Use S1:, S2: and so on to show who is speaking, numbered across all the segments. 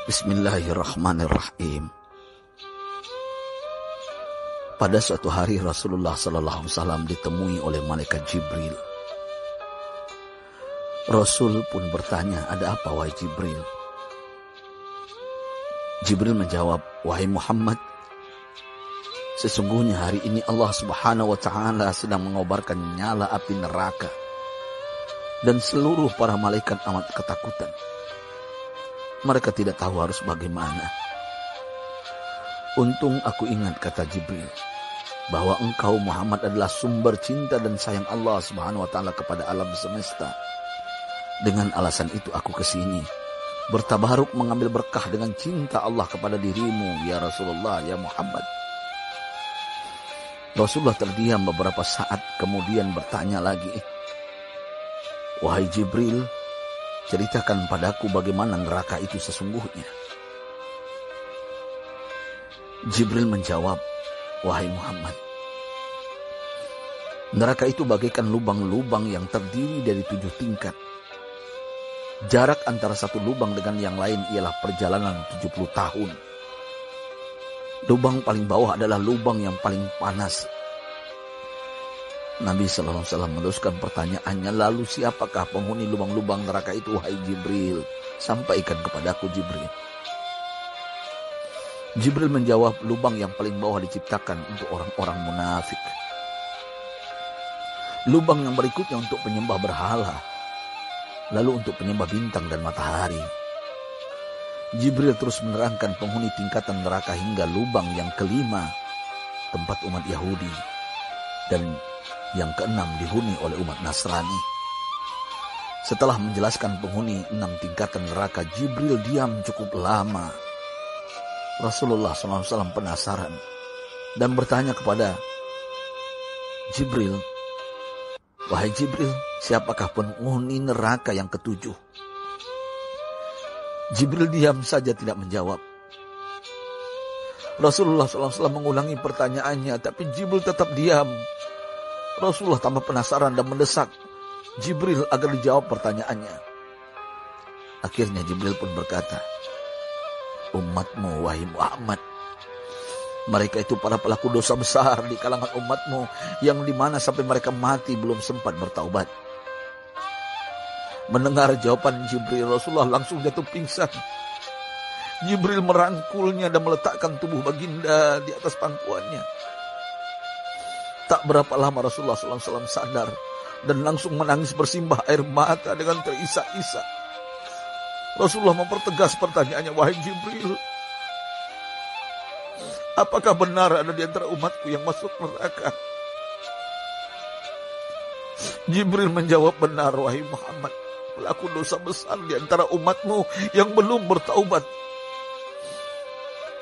S1: Bismillahirrahmanirrahim. Pada suatu hari Rasulullah SAW ditemui oleh malaikat Jibril. Rasul pun bertanya, "Ada apa wahai Jibril?" Jibril menjawab, "Wahai Muhammad, sesungguhnya hari ini Allah Subhanahu wa Ta'ala sedang mengobarkan nyala api neraka, dan seluruh para malaikat amat ketakutan. Mereka tidak tahu harus bagaimana. Untung aku ingat," kata Jibril, "bahwa engkau Muhammad adalah sumber cinta dan sayang Allah Subhanahu wa Ta'ala kepada alam semesta. Dengan alasan itu aku kesini, bertabaruk mengambil berkah dengan cinta Allah kepada dirimu, ya Rasulullah, ya Muhammad." Rasulullah terdiam beberapa saat, kemudian bertanya lagi, "Wahai Jibril, ceritakan padaku bagaimana neraka itu sesungguhnya." Jibril menjawab, "Wahai Muhammad, neraka itu bagaikan lubang-lubang yang terdiri dari 7 tingkat. Jarak antara satu lubang dengan yang lain ialah perjalanan 70 tahun. Lubang paling bawah adalah lubang yang paling panas." Nabi SAW meneruskan pertanyaannya, "Lalu siapakah penghuni lubang-lubang neraka itu, wahai Jibril? Sampaikan kepadaku, Jibril." Jibril menjawab, "Lubang yang paling bawah diciptakan untuk orang-orang munafik. Lubang yang berikutnya untuk penyembah berhala. Lalu untuk penyembah bintang dan matahari." Jibril terus menerangkan penghuni tingkatan neraka hingga lubang yang kelima, tempat umat Yahudi, dan yang keenam dihuni oleh umat Nasrani. Setelah menjelaskan penghuni 6 tingkatan neraka, Jibril diam cukup lama. Rasulullah SAW penasaran dan bertanya kepada Jibril, "Wahai Jibril, siapakah penghuni neraka yang ke-7?" Jibril diam saja tidak menjawab. Rasulullah SAW mengulangi pertanyaannya, tapi Jibril tetap diam. Rasulullah tambah penasaran dan mendesak Jibril agar dijawab pertanyaannya. Akhirnya Jibril pun berkata, "Umatmu, wahai Muhammad, mereka itu para pelaku dosa besar di kalangan umatmu, yang dimana sampai mereka mati belum sempat bertaubat." Mendengar jawaban Jibril, Rasulullah langsung jatuh pingsan. Jibril merangkulnya dan meletakkan tubuh baginda di atas pangkuannya. Tak berapa lama Rasulullah SAW sadar dan langsung menangis bersimbah air mata dengan terisak-isak. Rasulullah mempertegas pertanyaannya, "Wahai Jibril, apakah benar ada di antara umatku yang masuk neraka?" Jibril menjawab, "Benar, wahai Muhammad, pelaku dosa besar di antara umatmu yang belum bertaubat."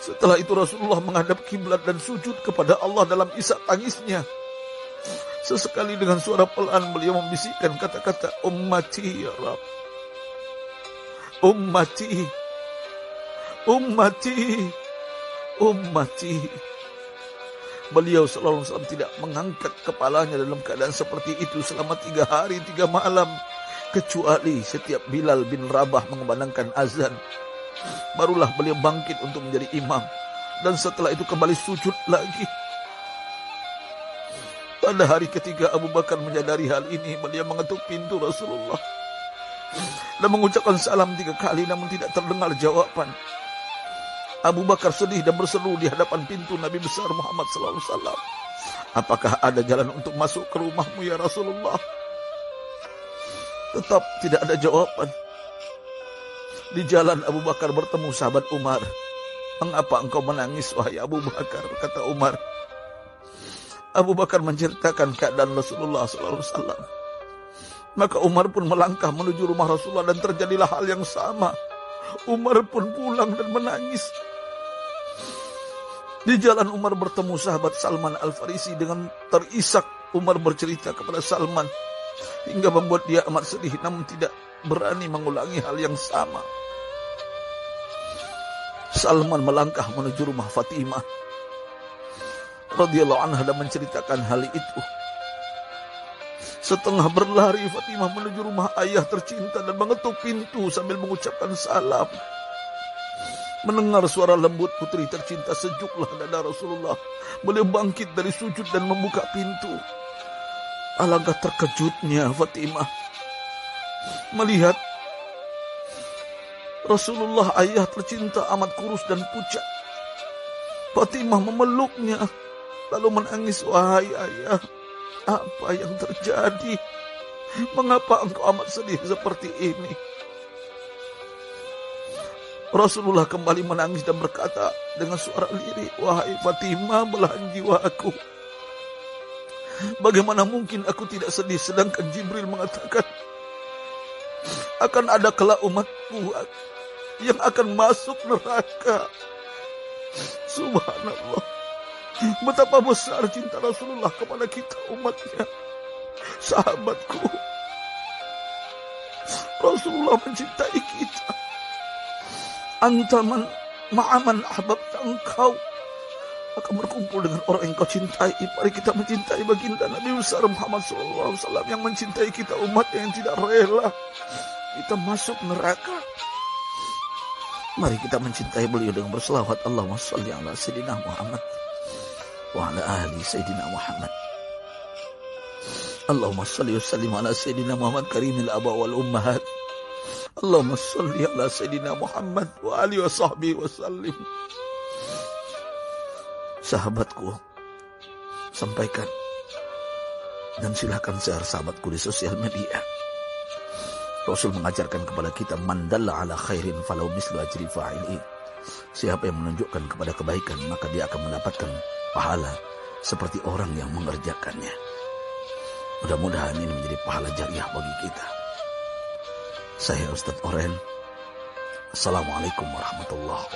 S1: Setelah itu Rasulullah menghadap kiblat dan sujud kepada Allah dalam isak tangisnya. Sesekali dengan suara pelan beliau membisikkan kata-kata, "Ummati ya Rabb, ummati, ummati, ummati." Beliau SAW tidak mengangkat kepalanya dalam keadaan seperti itu selama 3 hari 3 malam, kecuali setiap Bilal bin Rabah mengumandangkan azan. Barulah beliau bangkit untuk menjadi imam, dan setelah itu kembali sujud lagi. Pada hari ketiga Abu Bakar menyadari hal ini, beliau mengetuk pintu Rasulullah dan mengucapkan salam 3 kali, namun tidak terdengar jawaban. Abu Bakar sedih dan berseru di hadapan pintu Nabi besar Muhammad SAW, "Apakah ada jalan untuk masuk ke rumahmu ya Rasulullah?" Tetap tidak ada jawaban. Di jalan Abu Bakar bertemu sahabat Umar. "Mengapa engkau menangis, wahai Abu Bakar?" kata Umar. Abu Bakar menceritakan keadaan Rasulullah SAW. Maka Umar pun melangkah menuju rumah Rasulullah dan terjadilah hal yang sama. Umar pun pulang dan menangis. Di jalan Umar bertemu sahabat Salman Al-Farisi. Dengan terisak Umar bercerita kepada Salman hingga membuat dia amat sedih, namun tidak berani mengulangi hal yang sama. Salman melangkah menuju rumah Fatimah radhiyallahu anha dan menceritakan hal itu. Setengah berlari Fatimah menuju rumah ayah tercinta dan mengetuk pintu sambil mengucapkan salam. Mendengar suara lembut putri tercinta, sejuklah dada Rasulullah. Beliau bangkit dari sujud dan membuka pintu. Alangkah terkejutnya Fatimah melihat Rasulullah, ayah tercinta, amat kurus dan pucat. Fatimah memeluknya lalu menangis. Wahai ayah, apa yang terjadi? Mengapa engkau amat sedih seperti ini? Rasulullah kembali menangis dan berkata dengan suara lirih, wahai Fatimah, belahan jiwaku, bagaimana mungkin aku tidak sedih sedangkan Jibril mengatakan akan ada kelak umatku yang akan masuk neraka. Subhanallah, betapa besar cinta Rasulullah kepada kita umatnya. Sahabatku, Rasulullah mencintai kita. Antaman ma'aman ahbabta, engkau akan berkumpul dengan orang yang kau cintai. Mari kita mencintai baginda Nabi besar Muhammad SAW yang mencintai kita umatnya yang tidak rela kita masuk neraka. Mari kita mencintai beliau dengan berselawat. Allahumma sholli ala Sayyidina Muhammad wa ala ahli Sayyidina Muhammad. Allahumma sholli wa sallim ala Sayyidina Muhammad karimil aba wal ummahat. Allahumma sholli ala Sayyidina Muhammad wa alihi wa sahbihi wa sallim. Sahabatku, sampaikan dan silakan share sahabatku di sosial media. Rasul mengajarkan kepada kita, man dalla ala khairin falau mislu ajri fa'ili. Siapa yang menunjukkan kepada kebaikan, maka dia akan mendapatkan pahala seperti orang yang mengerjakannya. Mudah-mudahan ini menjadi pahala jariah bagi kita. Saya Ustadz Oren. Assalamualaikum warahmatullahi